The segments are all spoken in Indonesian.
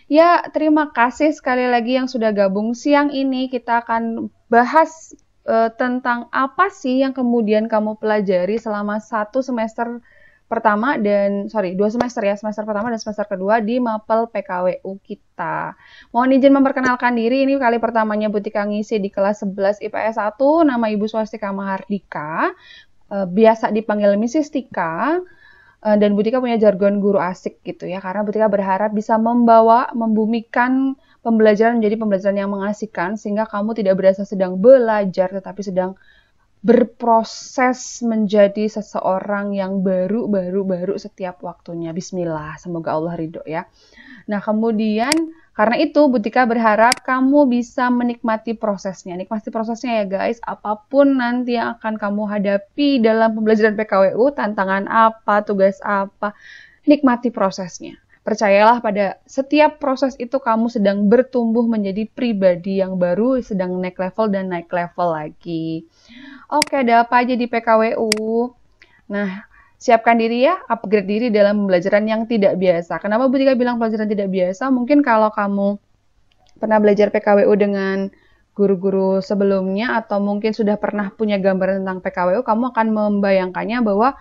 Ya, terima kasih sekali lagi yang sudah gabung. Siang ini kita akan bahas tentang apa sih yang kemudian kamu pelajari selama 1 semester pertama dan, sorry, 2 semester ya, semester pertama dan semester kedua di Mapel PKWU kita. Mohon izin memperkenalkan diri, ini kali pertamanya Butika ngisi di kelas 11 IPS 1, nama Ibu Swastika Mahardika, biasa dipanggil Mrs. Tika. Dan Butika punya jargon guru asik gitu ya, karena Butika berharap bisa membumikan pembelajaran menjadi pembelajaran yang mengasihkan, sehingga kamu tidak berasa sedang belajar, tetapi sedang berproses menjadi seseorang yang baru setiap waktunya. Bismillah, semoga Allah ridho ya. Nah, kemudian karena itu Butika berharap kamu bisa menikmati prosesnya. Nikmati prosesnya ya guys, apapun nanti yang akan kamu hadapi dalam pembelajaran PKWU, tantangan apa, tugas apa, nikmati prosesnya. Percayalah pada setiap proses itu kamu sedang bertumbuh menjadi pribadi yang baru, sedang naik level dan naik level lagi. Oke, ada apa aja di PKWU? Nah, siapkan diri ya, upgrade diri dalam pembelajaran yang tidak biasa. Kenapa Bu Tika bilang pelajaran tidak biasa? Mungkin kalau kamu pernah belajar PKWU dengan guru-guru sebelumnya atau mungkin sudah pernah punya gambaran tentang PKWU, kamu akan membayangkannya bahwa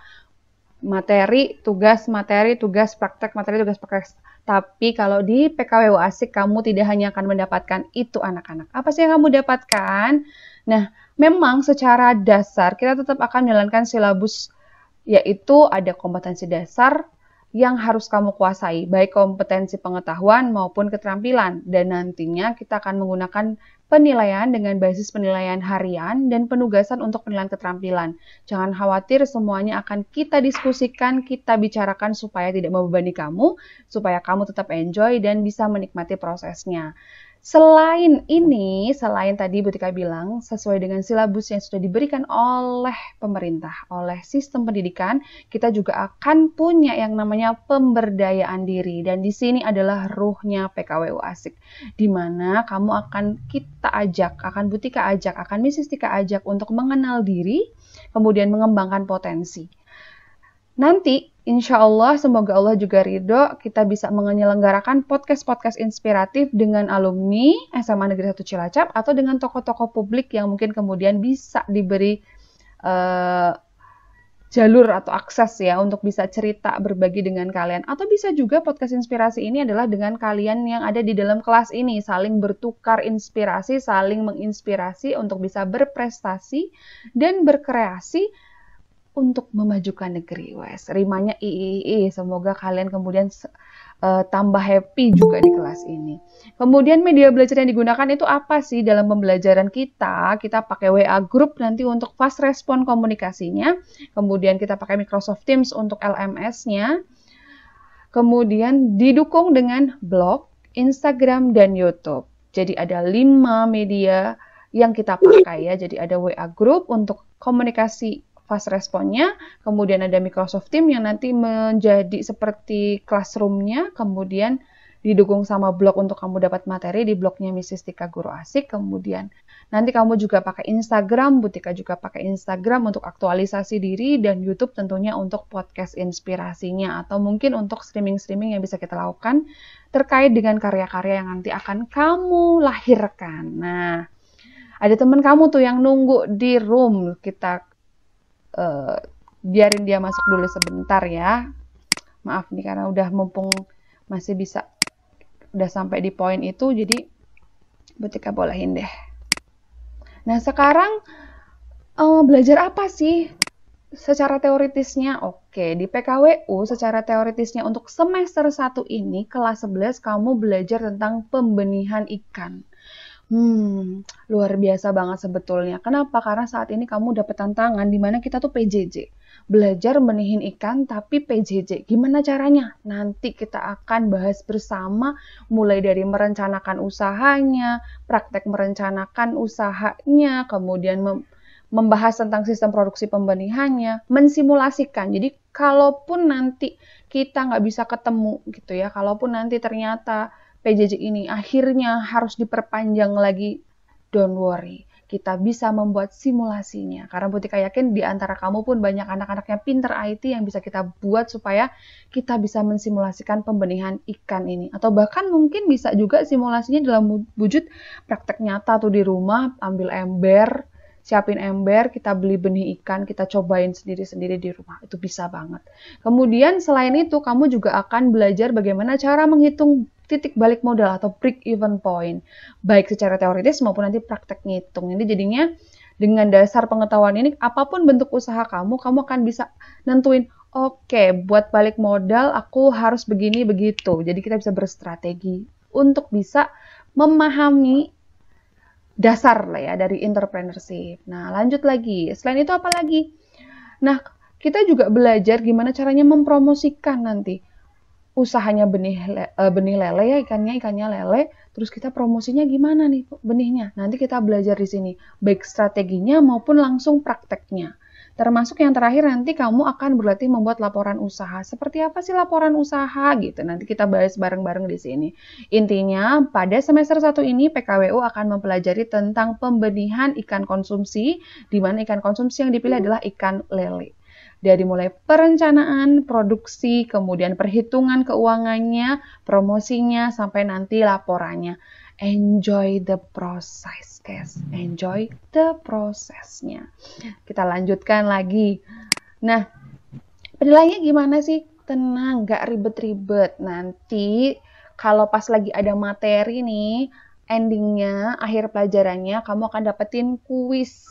materi, tugas, praktek, materi, tugas, praktek. Tapi kalau di PKWU asik, kamu tidak hanya akan mendapatkan itu anak-anak. Apa sih yang kamu dapatkan? Nah, memang secara dasar kita tetap akan menjalankan silabus, yaitu ada kompetensi dasar yang harus kamu kuasai, baik kompetensi pengetahuan maupun keterampilan. Dan nantinya kita akan menggunakan penilaian dengan basis penilaian harian dan penugasan untuk penilaian keterampilan. Jangan khawatir, semuanya akan kita diskusikan, kita bicarakan supaya tidak membebani kamu, supaya kamu tetap enjoy dan bisa menikmati prosesnya. Selain ini, selain tadi Butika bilang, sesuai dengan silabus yang sudah diberikan oleh pemerintah, oleh sistem pendidikan, kita juga akan punya yang namanya pemberdayaan diri. Dan di sini adalah ruhnya PKWU asik, di mana kamu akan kita ajak, akan Butika ajak, akan Mrs. Tika ajak untuk mengenal diri, kemudian mengembangkan potensi. Nanti, insya Allah, semoga Allah juga ridho, kita bisa menyelenggarakan podcast-podcast inspiratif dengan alumni SMA Negeri 1 Cilacap atau dengan tokoh-tokoh publik yang mungkin kemudian bisa diberi jalur atau akses ya untuk bisa cerita berbagi dengan kalian. Atau bisa juga podcast inspirasi ini adalah dengan kalian yang ada di dalam kelas ini, saling bertukar inspirasi, saling menginspirasi untuk bisa berprestasi dan berkreasi untuk memajukan negeri. Wes, rimanya ii. Semoga kalian kemudian tambah happy juga di kelas ini. Kemudian media belajar yang digunakan itu apa sih dalam pembelajaran kita? Kita pakai WA Group nanti untuk fast respon komunikasinya. Kemudian kita pakai Microsoft Teams untuk LMS-nya. Kemudian didukung dengan blog, Instagram, dan YouTube. Jadi ada 5 media yang kita pakai ya. Jadi ada WA Group untuk komunikasi fast responnya, kemudian ada Microsoft Teams yang nanti menjadi seperti classroom-nya, kemudian didukung sama blog untuk kamu dapat materi di blognya Mrs. Tika Guru Asik, kemudian nanti kamu juga pakai Instagram, Butika juga pakai Instagram untuk aktualisasi diri, dan YouTube tentunya untuk podcast inspirasinya, atau mungkin untuk streaming-streaming yang bisa kita lakukan terkait dengan karya-karya yang nanti akan kamu lahirkan. Nah, ada teman kamu tuh yang nunggu di room, kita biarin dia masuk dulu sebentar ya. Maaf nih karena udah mumpung masih bisa, udah sampai di poin itu, jadi Butika bolehin deh. Nah sekarang belajar apa sih secara teoritisnya? Oke, di PKWU secara teoritisnya untuk semester 1 ini kelas 11 kamu belajar tentang pembenihan ikan. Luar biasa banget sebetulnya. Kenapa? Karena saat ini kamu dapat tantangan di mana kita tuh PJJ. Belajar benihin ikan tapi PJJ. Gimana caranya? Nanti kita akan bahas bersama mulai dari merencanakan usahanya, praktek merencanakan usahanya, kemudian membahas tentang sistem produksi pembenihannya, mensimulasikan. Jadi kalaupun nanti kita nggak bisa ketemu gitu ya, kalaupun nanti ternyata PJJ ini akhirnya harus diperpanjang lagi, don't worry. kita bisa membuat simulasinya. Karena Butika yakin di antara kamu pun banyak anak-anaknya pinter IT yang bisa kita buat supaya kita bisa mensimulasikan pembenihan ikan ini. Atau bahkan mungkin bisa juga simulasinya dalam wujud praktek nyata tuh di rumah, ambil ember, siapin ember, kita beli benih ikan, kita cobain sendiri-sendiri di rumah. Itu bisa banget. Kemudian selain itu, kamu juga akan belajar bagaimana cara menghitung titik balik modal atau break even point. Baik secara teoritis maupun nanti praktek ngitung. Jadi jadinya dengan dasar pengetahuan ini, apapun bentuk usaha kamu akan bisa nentuin, oke, buat balik modal aku harus begini, begitu. Jadi kita bisa berstrategi untuk bisa memahami dasar lah ya dari entrepreneurship. Nah, lanjut lagi. Selain itu apa lagi? Nah, kita juga belajar gimana caranya mempromosikan nanti usahanya benih lele ya, ikannya lele. Terus kita promosinya gimana nih benihnya? Nanti kita belajar di sini, baik strateginya maupun langsung prakteknya. Termasuk yang terakhir nanti kamu akan berlatih membuat laporan usaha. Seperti apa sih laporan usaha gitu? Nanti kita bahas bareng-bareng di sini. Intinya pada semester 1 ini PKWU akan mempelajari tentang pembenihan ikan konsumsi, di mana ikan konsumsi yang dipilih adalah ikan lele. Dari mulai perencanaan, produksi, kemudian perhitungan keuangannya, promosinya, sampai nanti laporannya. Enjoy the process, guys. Enjoy the prosesnya. Kita lanjutkan lagi. Nah, penilaiannya gimana sih? Tenang, gak ribet-ribet. Nanti kalau pas lagi ada materi nih, endingnya, akhir pelajarannya, kamu akan dapetin kuis.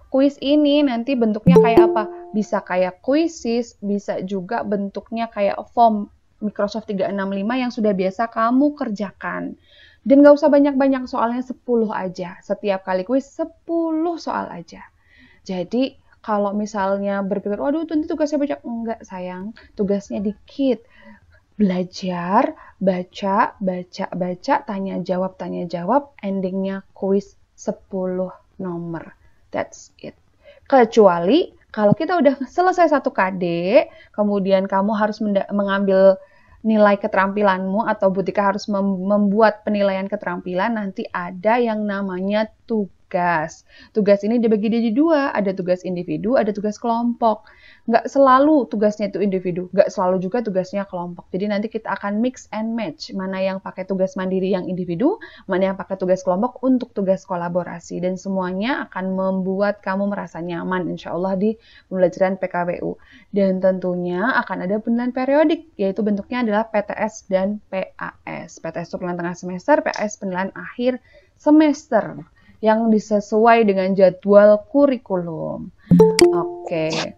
Kuis ini nanti bentuknya kayak apa? Bisa kayak quizzes, bisa juga bentuknya kayak form Microsoft 365 yang sudah biasa kamu kerjakan. Dan gak usah banyak-banyak, soalnya 10 aja. Setiap kali kuis 10 soal aja. Jadi kalau misalnya berpikir, waduh nanti tugasnya banyak. Enggak sayang, tugasnya dikit. Belajar, baca, tanya jawab, endingnya kuis 10 nomor. That's it. Kecuali kalau kita udah selesai 1 KD, kemudian kamu harus mengambil nilai keterampilanmu atau Butika harus membuat penilaian keterampilan, nanti ada yang namanya tugas. Tugas ini dibagi jadi 2, ada tugas individu, ada tugas kelompok. Nggak selalu tugasnya itu individu, nggak selalu juga tugasnya kelompok. Jadi nanti kita akan mix and match, mana yang pakai tugas mandiri yang individu, mana yang pakai tugas kelompok untuk tugas kolaborasi. Dan semuanya akan membuat kamu merasa nyaman, insya Allah di pembelajaran PKWU. Dan tentunya akan ada penilaian periodik, yaitu bentuknya adalah PTS dan PAS. PTS itu penilaian tengah semester, PAS penilaian akhir semester, yang disesuai dengan jadwal kurikulum. Oke.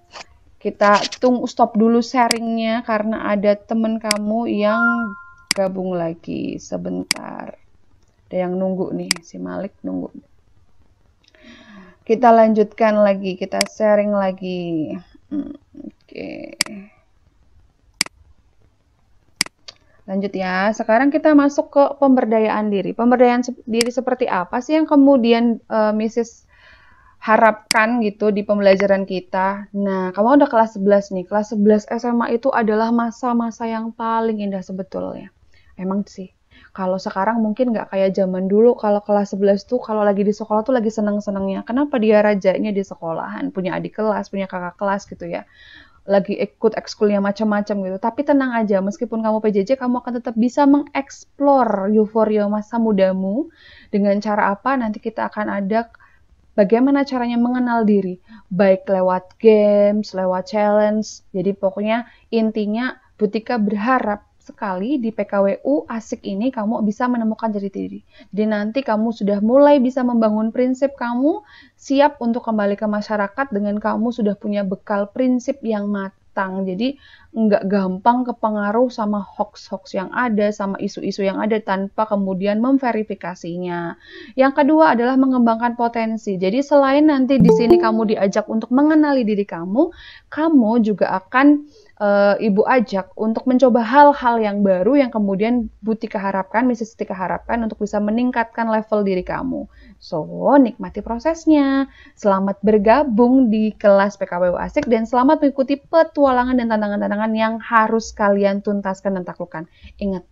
Kita stop dulu sharingnya karena ada teman kamu yang gabung lagi sebentar. Ada yang nunggu nih, si Malik nunggu. Kita lanjutkan lagi, kita sharing lagi. Oke. Lanjut ya, sekarang kita masuk ke pemberdayaan diri. Pemberdayaan diri seperti apa sih yang kemudian Mrs. harapkan gitu di pembelajaran kita? Nah, kamu udah kelas 11 nih. Kelas 11 SMA itu adalah masa-masa yang paling indah sebetulnya. Emang sih. Kalau sekarang mungkin nggak kayak zaman dulu. Kalau kelas 11 tuh kalau lagi di sekolah tuh lagi seneng-senengnya. Kenapa dia rajanya di sekolahan? Punya adik kelas, punya kakak kelas gitu ya. Lagi ikut ekskulnya macam-macam gitu. Tapi tenang aja, meskipun kamu PJJ, kamu akan tetap bisa mengeksplor euforia masa mudamu. Dengan cara apa? Nanti kita akan ada bagaimana caranya mengenal diri, baik lewat games, lewat challenge. Jadi pokoknya intinya Butika berharap sekali di PKWU asik ini kamu bisa menemukan jati diri. Jadi nanti kamu sudah mulai bisa membangun prinsip kamu, siap untuk kembali ke masyarakat dengan kamu sudah punya bekal prinsip yang matang. Jadi nggak gampang kepengaruh sama hoax-hoax yang ada, sama isu-isu yang ada tanpa kemudian memverifikasinya. Yang kedua adalah mengembangkan potensi. Jadi selain nanti di sini kamu diajak untuk mengenali diri kamu juga akan Ibu ajak untuk mencoba hal-hal yang baru yang kemudian Butika harapkan, Mrs. Tika harapkan untuk bisa meningkatkan level diri kamu. So, nikmati prosesnya. Selamat bergabung di kelas PKWU Asik dan selamat mengikuti petualangan dan tantangan-tantangan yang harus kalian tuntaskan dan taklukkan. Ingat,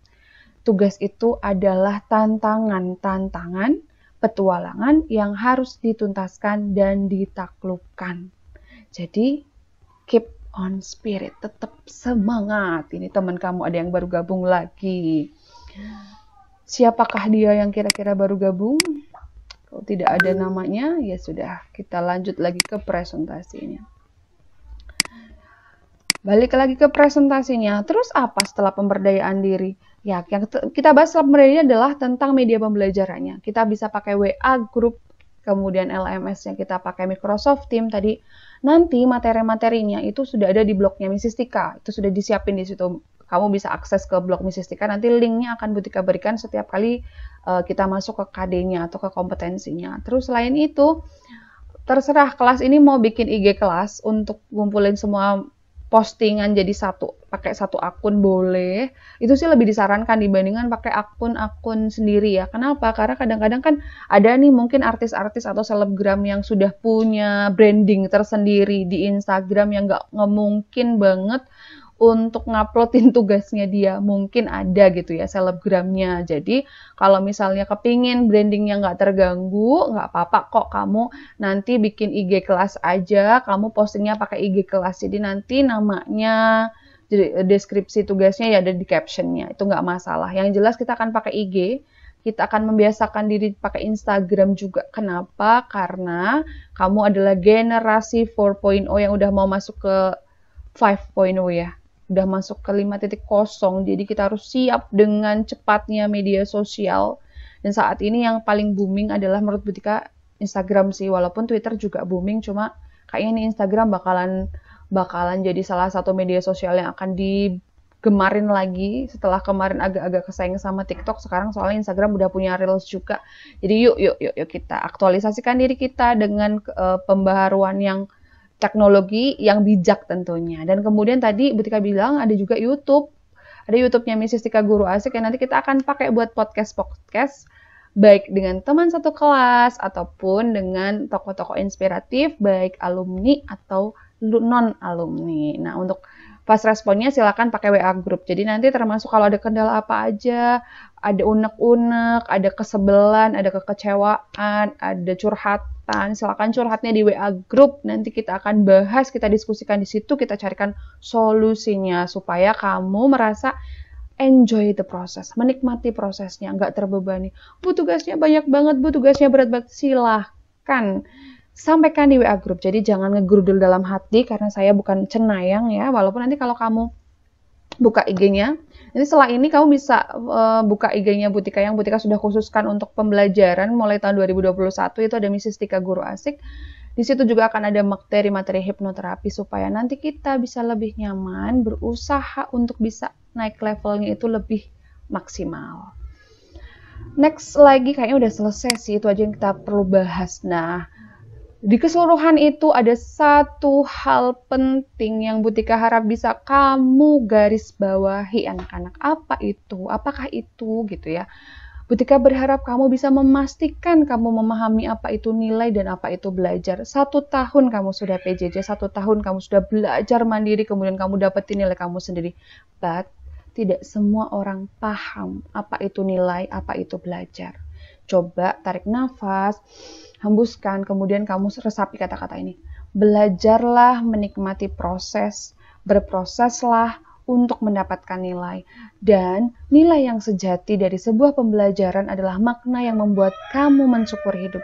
tugas itu adalah tantangan. petualangan yang harus dituntaskan dan ditaklukkan. Jadi, keep on spirit, tetap semangat. Ini teman kamu ada yang baru gabung lagi. Siapakah dia yang kira-kira baru gabung? Kalau tidak ada namanya, ya sudah, kita lanjut lagi ke presentasinya. Balik lagi ke presentasinya. Terus apa setelah pemberdayaan diri? Ya, yang kita bahas setelah pemberdayaan diri adalah tentang media pembelajarannya. Kita bisa pakai WA group, kemudian LMS yang kita pakai Microsoft Teams tadi. Nanti materi-materinya itu sudah ada di blognya Mrs. Tika. Itu sudah disiapin di situ. Kamu bisa akses ke blog Mrs. Tika. Nanti linknya akan Bu Tika berikan setiap kali kita masuk ke KD-nya atau ke kompetensinya. Terus selain itu, terserah kelas ini mau bikin IG kelas untuk ngumpulin semua postingan jadi satu, pakai satu akun boleh. Itu sih lebih disarankan dibandingkan pakai akun-akun sendiri ya. Kenapa? Karena kadang-kadang kan ada nih mungkin artis-artis atau selebgram yang sudah punya branding tersendiri di Instagram yang nggak mungkin banget untuk nguploadin tugasnya dia. Mungkin ada gitu ya selebgramnya. Jadi kalau misalnya kepingin brandingnya nggak terganggu, nggak apa-apa kok kamu nanti bikin IG kelas aja, kamu postingnya pakai IG kelas. Jadi nanti namanya, deskripsi tugasnya ya ada di captionnya, itu nggak masalah. Yang jelas kita akan pakai IG, kita akan membiasakan diri pakai Instagram juga. Kenapa? Karena kamu adalah generasi 4.0 yang udah mau masuk ke 5.0 ya. Udah masuk ke 5.0, jadi kita harus siap dengan cepatnya media sosial. Dan saat ini yang paling booming adalah menurut Bu Tika Instagram sih, walaupun Twitter juga booming, cuma kayaknya nih Instagram bakalan jadi salah satu media sosial yang akan digemarin lagi setelah kemarin agak-agak kesaing sama TikTok. Sekarang soalnya Instagram udah punya Reels juga. Jadi yuk kita aktualisasikan diri kita dengan pembaharuan yang teknologi yang bijak tentunya. Dan kemudian tadi Bu Tika bilang ada juga YouTube. Ada YouTube-nya Mrs. Tika Guru Asik yang nanti kita akan pakai buat podcast baik dengan teman satu kelas ataupun dengan tokoh-tokoh inspiratif baik alumni atau non-alumni. Nah, untuk fast responnya silakan pakai WA group. Jadi nanti termasuk kalau ada kendala apa aja, ada unek-unek, ada kesebelan, ada kekecewaan, ada curhatan, silakan curhatnya di WA group. Nanti kita akan bahas, kita diskusikan di situ, kita carikan solusinya supaya kamu merasa enjoy the process, menikmati prosesnya, nggak terbebani. Bu, tugasnya banyak banget, Bu, tugasnya berat banget. Silahkan sampaikan di WA group. Jadi jangan ngegrudel dalam hati karena saya bukan cenayang ya. Walaupun nanti kalau kamu buka IG-nya, jadi setelah ini kamu bisa buka IG-nya Bu Tika yang Bu Tika sudah khususkan untuk pembelajaran mulai tahun 2021, itu ada Mrs. Tika Guru Asik. Di situ juga akan ada materi-materi hipnoterapi supaya nanti kita bisa lebih nyaman, berusaha untuk bisa naik levelnya itu lebih maksimal. Next lagi kayaknya udah selesai sih, itu aja yang kita perlu bahas. Nah, di keseluruhan itu ada satu hal penting yang Bu Tika harap bisa kamu garis bawahi anak-anak. Apa itu? Apakah itu gitu ya? Bu Tika berharap kamu bisa memastikan kamu memahami apa itu nilai dan apa itu belajar. 1 tahun kamu sudah PJJ, 1 tahun kamu sudah belajar mandiri, kemudian kamu dapetin nilai kamu sendiri. But tidak semua orang paham apa itu nilai, apa itu belajar. Coba tarik nafas, hembuskan, kemudian kamu resapi kata-kata ini. Belajarlah menikmati proses, berproseslah untuk mendapatkan nilai. Dan nilai yang sejati dari sebuah pembelajaran adalah makna yang membuat kamu mensyukuri hidup.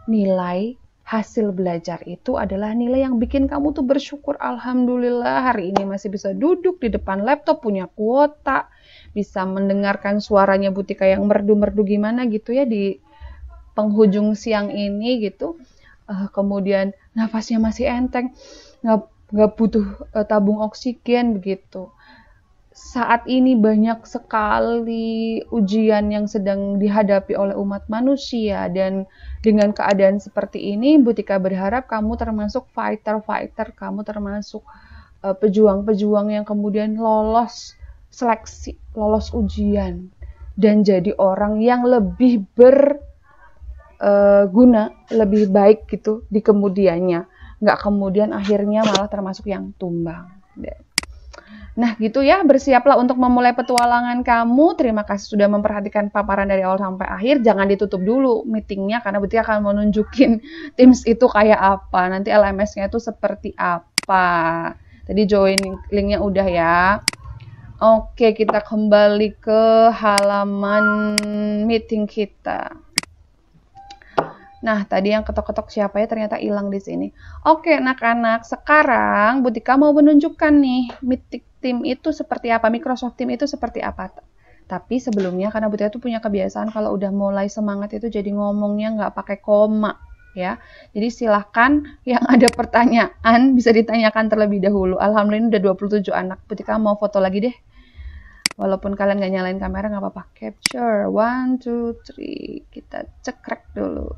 Nilai hasil belajar itu adalah nilai yang bikin kamu tuh bersyukur. Alhamdulillah hari ini masih bisa duduk di depan laptop, punya kuota, bisa mendengarkan suaranya Bu Tika yang merdu-merdu gimana gitu ya di penghujung siang ini gitu. Kemudian nafasnya masih enteng, nggak butuh tabung oksigen begitu. Saat ini banyak sekali ujian yang sedang dihadapi oleh umat manusia, dan dengan keadaan seperti ini Bu Tika berharap kamu termasuk fighter-fighter, kamu termasuk pejuang-pejuang yang kemudian lolos seleksi, lolos ujian, dan jadi orang yang lebih berguna, lebih baik gitu di kemudiannya. Nggak kemudian akhirnya malah termasuk yang tumbang. Nah, gitu ya, bersiaplah untuk memulai petualangan kamu. Terima kasih sudah memperhatikan paparan dari awal sampai akhir. Jangan ditutup dulu meetingnya, karena berarti akan menunjukin Teams itu kayak apa. Nanti LMS-nya itu seperti apa. Tadi join linknya udah ya. Oke, kita kembali ke halaman meeting kita. Nah, tadi yang ketok-ketok siapa ya, ternyata hilang di sini. Oke, anak-anak, sekarang Butika mau menunjukkan nih, meeting Team itu seperti apa, Microsoft Team itu seperti apa. Tapi sebelumnya, karena Butika tuh punya kebiasaan kalau udah mulai semangat itu jadi ngomongnya nggak pakai koma, ya. Jadi silahkan yang ada pertanyaan bisa ditanyakan terlebih dahulu. Alhamdulillah udah 27 anak. Butika mau foto lagi deh. Walaupun kalian nggak nyalain kamera, nggak apa-apa. Capture, 1, 2, 3. Kita cekrek dulu.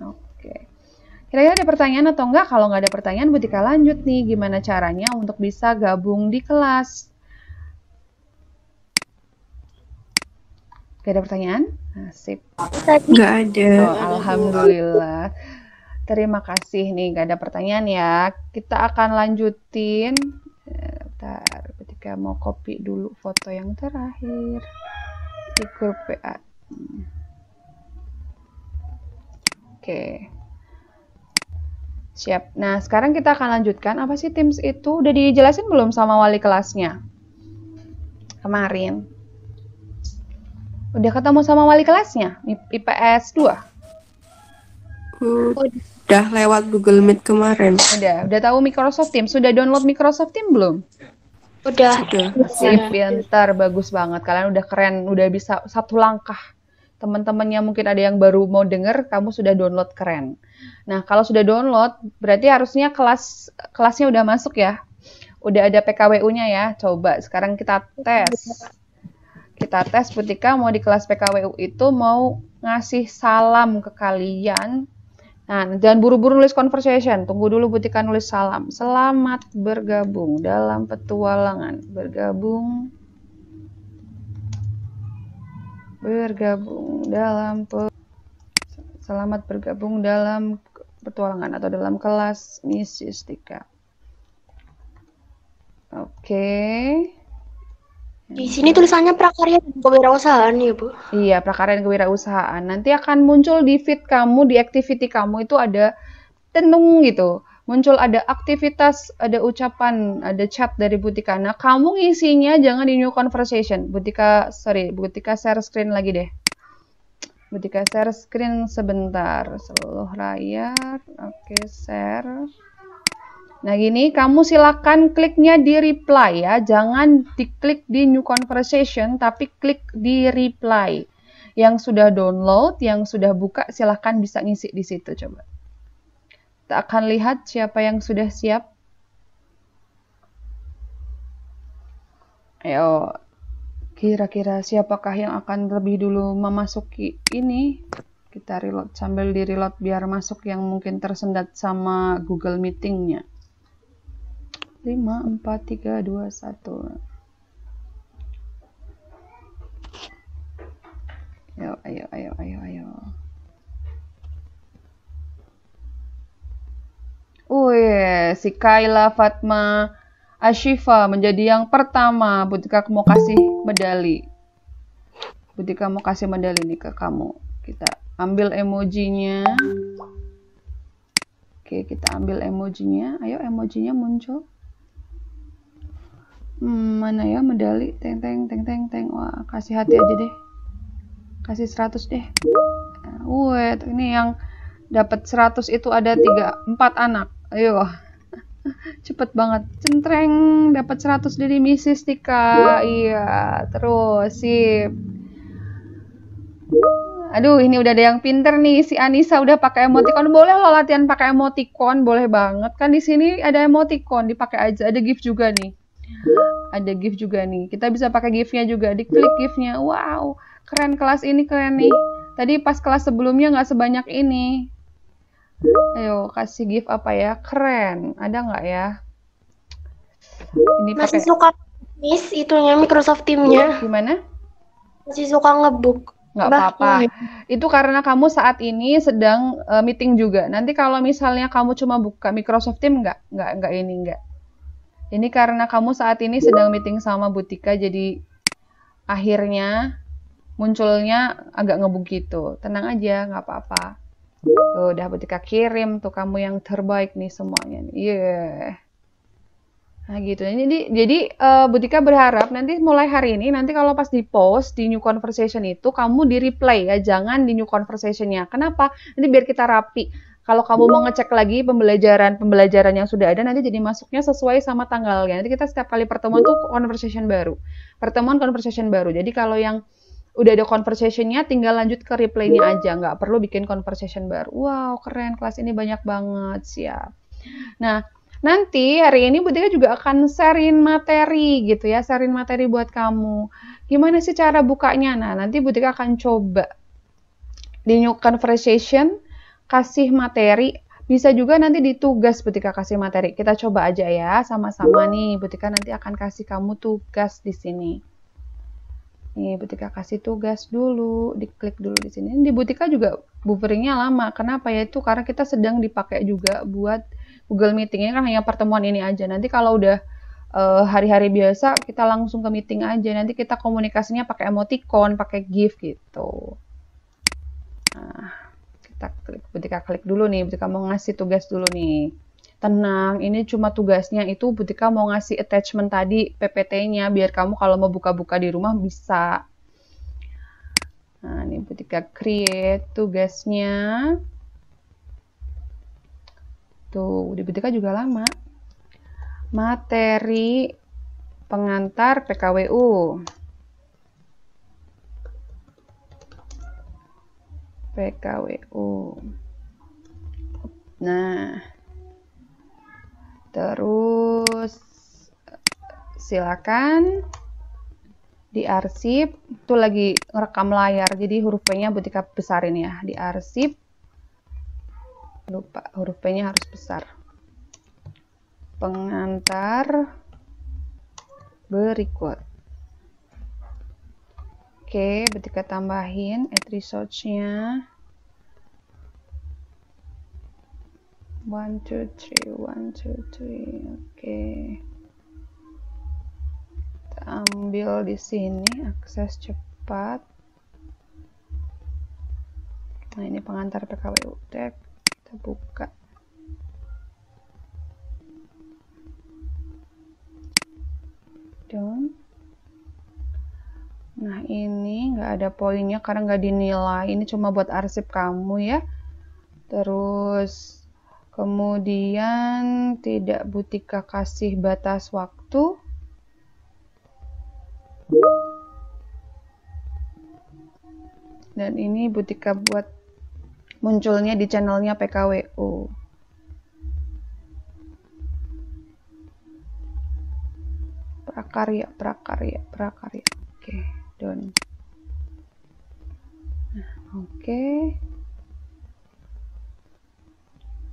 Oke. Kira-kira ada pertanyaan atau enggak? Kalau nggak ada pertanyaan, Butika lanjut nih. Gimana caranya untuk bisa gabung di kelas? Gak ada pertanyaan? Nah, sip. Nggak ada. Oh, alhamdulillah. Terima kasih nih, gak ada pertanyaan ya. Kita akan lanjutin. Bentar, Butika mau copy dulu foto yang terakhir di grup WA. Oke. Siap. Nah, sekarang kita akan lanjutkan. Apa sih Teams itu? Udah dijelasin belum sama wali kelasnya? Kemarin. Udah ketemu sama wali kelasnya? IPS 2? Udah lewat Google Meet kemarin. Udah tahu Microsoft Teams? Sudah download Microsoft Teams belum? Udah. Sip, pintar, bagus banget. Kalian udah keren, udah bisa satu langkah. Teman-temannya mungkin ada yang baru mau denger, kamu sudah download, keren. Nah, kalau sudah download, berarti harusnya kelasnya udah masuk ya. Udah ada PKWU-nya ya. Coba sekarang kita tes. Kita tes Butika mau di kelas PKWU itu mau ngasih salam ke kalian. Nah, jangan buru-buru nulis conversation. Tunggu dulu Butika nulis salam. Selamat bergabung dalam petualangan. Selamat bergabung dalam petualangan atau dalam kelas Mrs. Tika. Oke. Di sini tulisannya prakarya dan kewirausahaan ya, Bu? Iya, prakarya dan kewirausahaan. Nanti akan muncul di feed kamu, di activity kamu itu ada tenung gitu. Muncul ada aktivitas, ada ucapan, ada chat dari Butika. Nah, kamu ngisinya jangan di new conversation. Butika share screen lagi deh. Butika share screen sebentar. Seluruh layar. Oke, share. Nah, gini, kamu silakan kliknya di reply ya. Jangan diklik di new conversation, tapi klik di reply. Yang sudah download, yang sudah buka, silakan bisa ngisi di situ coba. Kita akan lihat siapa yang sudah siap. Ayo, kira-kira siapakah yang akan lebih dulu memasuki ini? Kita reload sambil di reload biar masuk yang mungkin tersendat sama Google Meeting-nya. 5, 4, 3, 2, 1. Ayo. Wih, si Kayla Fatma Ashifa menjadi yang pertama. Butika mau kasih medali. Butika mau kasih medali nih ke kamu. Kita ambil emojinya. Oke, kita ambil emojinya. Ayo, emojinya muncul. Mana ya medali? Teng. Wah, kasih hati aja deh. Kasih 100 deh. Wih, ini yang dapat 100 itu ada 4 anak. Ayo. Cepet banget. Centreng, dapat 100 dari Mrs. Tika. Iya, terus sip. Aduh, ini udah ada yang pinter nih. Si Anissa udah pakai emoticon. Boleh lo latihan pakai emoticon, boleh banget. Kan di sini ada emoticon, dipakai aja. Ada GIF juga nih. Kita bisa pakai GIF-nya juga. Diklik GIF-nya. Wow, keren, kelas ini keren nih. Tadi pas kelas sebelumnya nggak sebanyak ini. Ayo, kasih GIF apa ya? Keren. Ada nggak ya? Ini Masih pakai... suka miss itunya Microsoft Team-nya. Gimana? Masih suka ngebuk. Nggak apa-apa. Itu karena kamu saat ini sedang meeting juga. Nanti kalau misalnya kamu cuma buka Microsoft Team, nggak. Ini karena kamu saat ini sedang meeting sama Butika, jadi akhirnya munculnya agak ngebug gitu. Tenang aja, nggak apa-apa. Tuh, udah Butika kirim tuh kamu yang terbaik nih semuanya. Yeah. Nah gitu. Jadi Butika berharap nanti mulai hari ini, nanti kalau pas di post di new conversation itu kamu di replay ya, jangan di new conversationnya. Kenapa? Nanti biar kita rapi. Kalau kamu mau ngecek lagi pembelajaran yang sudah ada, nanti jadi masuknya sesuai sama tanggalnya. Nanti kita setiap kali pertemuan tuh conversation baru. Pertemuan conversation baru. Jadi kalau yang udah ada conversationnya, tinggal lanjut ke replaynya aja. Nggak perlu bikin conversation baru. Wow, keren. Kelas ini banyak banget. Siap. Nah, nanti hari ini Butika juga akan sharein materi gitu ya. Sharein materi buat kamu. Gimana sih cara bukanya? Nah, nanti Butika akan coba di new conversation kasih materi, bisa juga nanti di tugas Butika kasih materi. Kita coba aja ya, sama-sama nih. Butika nanti akan kasih kamu tugas di sini. Nih, Butika kasih tugas dulu, diklik dulu di sini. Di Butika juga bufferingnya lama. Kenapa ya? Itu karena kita sedang dipakai juga buat Google Meeting. Ini kan hanya pertemuan ini aja. Nanti kalau udah hari-hari biasa, kita langsung ke meeting aja. Nanti kita komunikasinya pakai emoticon, pakai GIF gitu. Nah, Butika klik dulu nih, Butika mau ngasih tugas dulu nih. Tenang, ini cuma tugasnya itu Butika mau ngasih attachment tadi PPT-nya biar kamu kalau mau buka-buka di rumah bisa. Nah, ini Butika create tugasnya. Tuh, di Butika juga lama. Materi pengantar PKWU. PKWU. Nah, terus silakan diarsip. Itu lagi ngerekam layar, jadi huruf P-nya Butika besarin ya. Diarsip. Lupa, huruf P-nya harus besar. Pengantar berikut. Oke, Butika tambahin add resource-nya. 1, 2, 3, 1, 2, 3. Oke. Kita ambil di sini, akses cepat. Nah, ini pengantar PKWU Tech. Kita buka. Done. Nah, ini nggak ada poinnya karena nggak dinilai. Ini cuma buat arsip kamu ya. Terus, kemudian tidak Butika kasih batas waktu. Dan ini Butika buat munculnya di channelnya PKWU. Prakarya. Oke. Done. Nah, oke.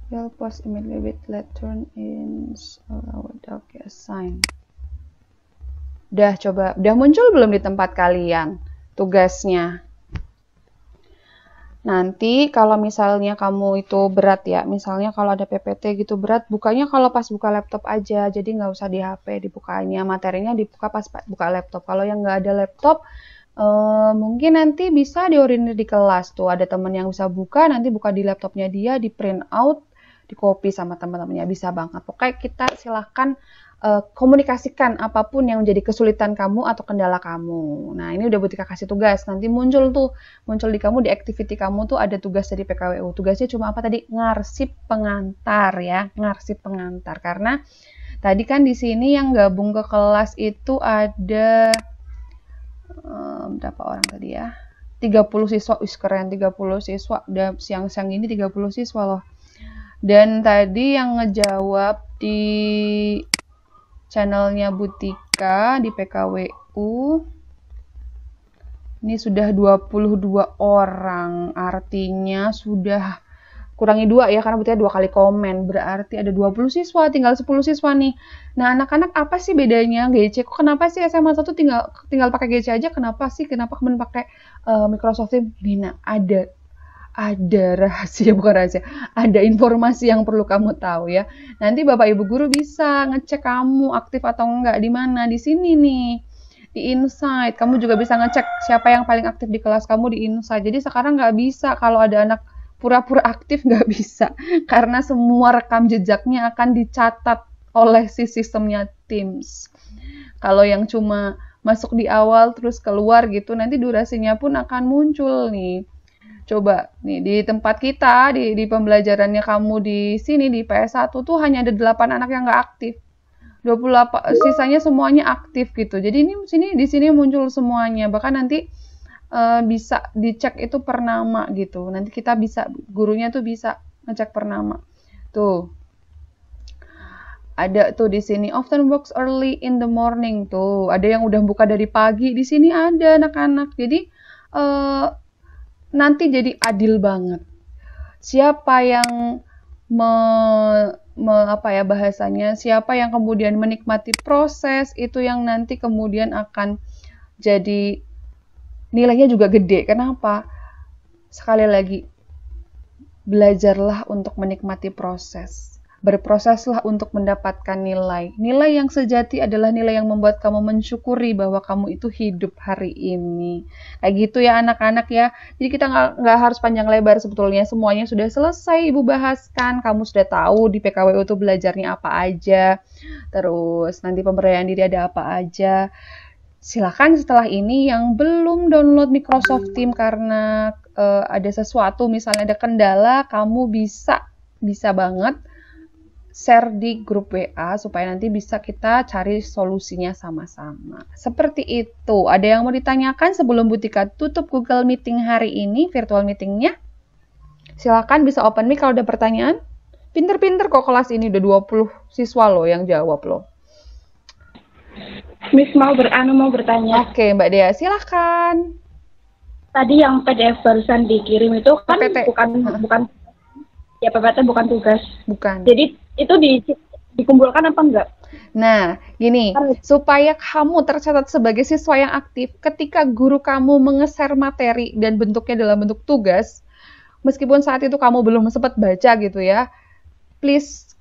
Will post immediately with let turn in allowed. Oke, assign. Udah coba, udah muncul belum di tempat kalian tugasnya? Nanti kalau misalnya kamu itu berat ya, misalnya kalau ada PPT gitu berat, bukanya kalau pas buka laptop aja, jadi nggak usah di HP dibukanya, materinya dibuka pas buka laptop. Kalau yang nggak ada laptop, mungkin nanti bisa diorientir di kelas tuh, ada temen yang bisa buka, nanti buka di laptopnya dia, di print out, di copy sama teman-temannya, bisa banget. Pokoknya kita silahkan komunikasikan apapun yang menjadi kesulitan kamu atau kendala kamu. Nah, ini udah Butika kasih tugas. Nanti muncul di kamu, di activity kamu tuh ada tugas dari PKWU. Tugasnya cuma apa tadi? Ngarsip pengantar ya, ngarsip pengantar. Karena tadi kan di sini yang gabung ke kelas itu ada berapa orang tadi ya? 30 siswa. Wih, keren, 30 siswa. Udah siang-siang ini 30 siswa loh. Dan tadi yang ngejawab di channelnya Butika di PKWU ini sudah 22 orang, artinya sudah kurangi 2 ya, karena Butika 2 kali komen, berarti ada 20 siswa, tinggal 10 siswa nih. Nah, anak-anak apa sih bedanya GC? Kok kenapa sih SMA 1 tinggal pakai GC aja? Kenapa kemudian pakai Microsoft Teams? Bina, ada rahasia, bukan rahasia, ada informasi yang perlu kamu tahu ya. Nanti Bapak Ibu guru bisa ngecek kamu aktif atau enggak di mana, di sini nih. Di Insight, kamu juga bisa ngecek siapa yang paling aktif di kelas kamu di Insight. Jadi sekarang nggak bisa kalau ada anak pura-pura aktif, nggak bisa. Karena semua rekam jejaknya akan dicatat oleh si sistemnya Teams. Kalau yang cuma masuk di awal terus keluar gitu, nanti durasinya pun akan muncul nih. Coba nih di tempat kita, di pembelajarannya kamu di sini, di PS1 tuh hanya ada 8 anak yang nggak aktif. 28 sisanya semuanya aktif gitu. Jadi ini di sini muncul semuanya. Bahkan nanti bisa dicek itu per nama gitu. Nanti kita bisa, gurunya tuh bisa ngecek per nama. Tuh. Ada tuh di sini often works early in the morning tuh. Ada yang udah buka dari pagi. Di sini ada anak-anak. Jadi nanti jadi adil banget. Siapa yang bahasanya, siapa yang kemudian menikmati proses itu yang nanti kemudian akan jadi nilainya juga gede. Kenapa? Sekali lagi, belajarlah untuk menikmati proses. Berproseslah untuk mendapatkan nilai. Nilai yang sejati adalah nilai yang membuat kamu mensyukuri bahwa kamu itu hidup hari ini. Kayak gitu ya anak-anak ya. Jadi kita nggak harus panjang lebar sebetulnya. Semuanya sudah selesai Ibu bahaskan. Kamu sudah tahu di PKWU itu belajarnya apa aja. Terus nanti pemberdayaan diri ada apa aja. Silakan setelah ini yang belum download Microsoft Teams karena ada sesuatu, misalnya ada kendala, kamu bisa banget share di grup WA supaya nanti bisa kita cari solusinya sama-sama. Seperti itu. Ada yang mau ditanyakan sebelum Bu Tika tutup Google Meeting hari ini, virtual meetingnya? Silakan bisa open mic kalau ada pertanyaan. Pinter-pinter kok kelas ini, udah 20 siswa loh yang jawab loh. Miss mau bertanya. Oke, Mbak Dea, silakan. Tadi yang PDF barusan dikirim itu kan PPT. bukan ya PPT bukan tugas. Bukan. Jadi itu dikumpulkan apa enggak? Nah, gini, supaya kamu tercatat sebagai siswa yang aktif, ketika guru kamu mengeser materi dan bentuknya dalam bentuk tugas, meskipun saat itu kamu belum sempat baca gitu ya, please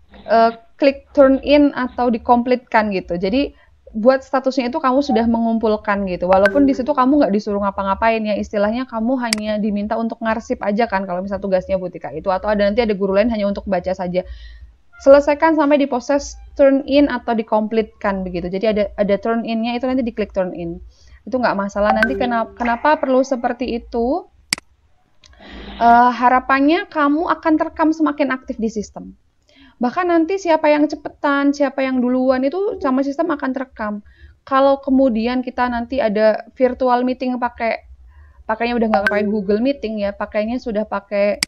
klik turn in atau dikomplitkan gitu. Jadi buat statusnya itu kamu sudah mengumpulkan gitu. Walaupun di situ kamu nggak disuruh ngapa-ngapain ya, istilahnya kamu hanya diminta untuk ngarsip aja kan kalau misalnya tugasnya Bu Tika itu, atau nanti ada guru lain hanya untuk baca saja. Selesaikan sampai di proses turn in atau dikomplitkan begitu. Jadi ada turn in-nya itu nanti diklik turn in. Itu nggak masalah. Nanti kenapa perlu seperti itu? Harapannya kamu akan terekam semakin aktif di sistem. Bahkan nanti siapa yang cepetan, siapa yang duluan itu sama sistem akan terekam. Kalau kemudian kita nanti ada virtual meeting pakainya udah nggak pakai Google Meeting ya, pakainya sudah pakai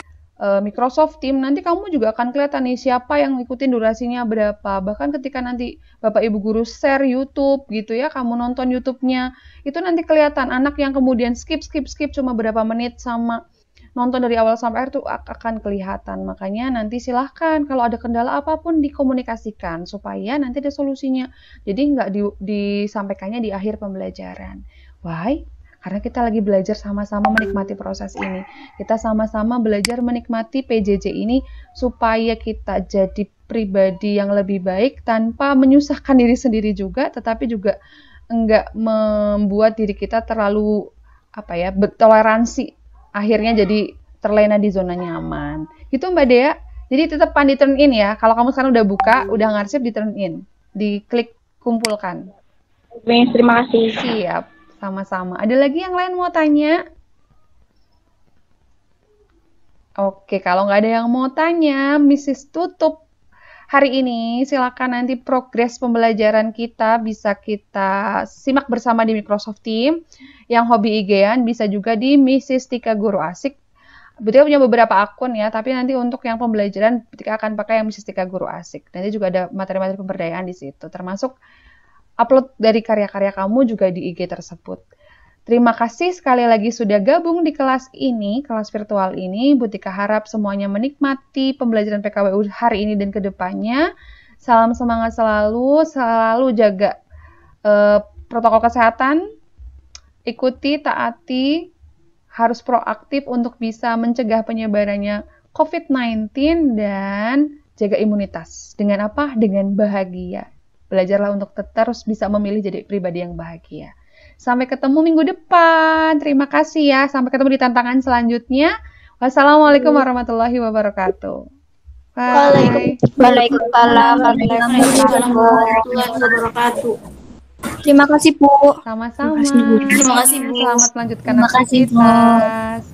Microsoft Teams, nanti kamu juga akan kelihatan nih siapa yang ngikutin durasinya berapa. Bahkan ketika nanti Bapak Ibu guru share YouTube gitu ya, kamu nonton YouTube-nya, itu nanti kelihatan anak yang kemudian skip cuma berapa menit sama nonton dari awal sampai akhir tuh akan kelihatan. Makanya nanti silahkan kalau ada kendala apapun dikomunikasikan supaya nanti ada solusinya. Jadi nggak disampaikannya di akhir pembelajaran. Why? Karena kita lagi belajar sama-sama menikmati proses ini. Kita sama-sama belajar menikmati PJJ ini supaya kita jadi pribadi yang lebih baik tanpa menyusahkan diri sendiri juga, tetapi juga enggak membuat diri kita terlalu bertoleransi. Akhirnya jadi terlena di zona nyaman. Gitu Mbak Dea. Jadi tetap di turn in ya. Kalau kamu sekarang udah buka, udah ngarsip, di turn in. Diklik kumpulkan. Terima kasih. Siap. Sama-sama. Ada lagi yang lain mau tanya? Oke, kalau nggak ada yang mau tanya, Mrs. tutup hari ini. Silakan nanti progres pembelajaran kita bisa kita simak bersama di Microsoft Teams. Yang hobi IG-an bisa juga di Mrs. Tika Guru Asik. Betul punya beberapa akun ya, tapi nanti untuk yang pembelajaran ketika akan pakai yang Mrs. Tika Guru Asik. Nanti juga ada materi-materi pemberdayaan di situ, termasuk upload dari karya-karya kamu juga di IG tersebut. Terima kasih sekali lagi sudah gabung di kelas ini, kelas virtual ini. Bu Tika harap semuanya menikmati pembelajaran PKWU hari ini dan kedepannya. Salam semangat selalu jaga protokol kesehatan, ikuti, taati, harus proaktif untuk bisa mencegah penyebarannya COVID-19 dan jaga imunitas. Dengan apa? Dengan bahagia. Belajarlah untuk terus bisa memilih jadi pribadi yang bahagia. Sampai ketemu minggu depan. Terima kasih ya. Sampai ketemu di tantangan selanjutnya. Wassalamualaikum warahmatullahi wabarakatuh. Bye. Waalaikumsalam warahmatullahi wabarakatuh. Terima kasih, Bu. Sama-sama. Terima kasih, Bu. Selamat melanjutkan Terima kasih, Bu. aktivitas.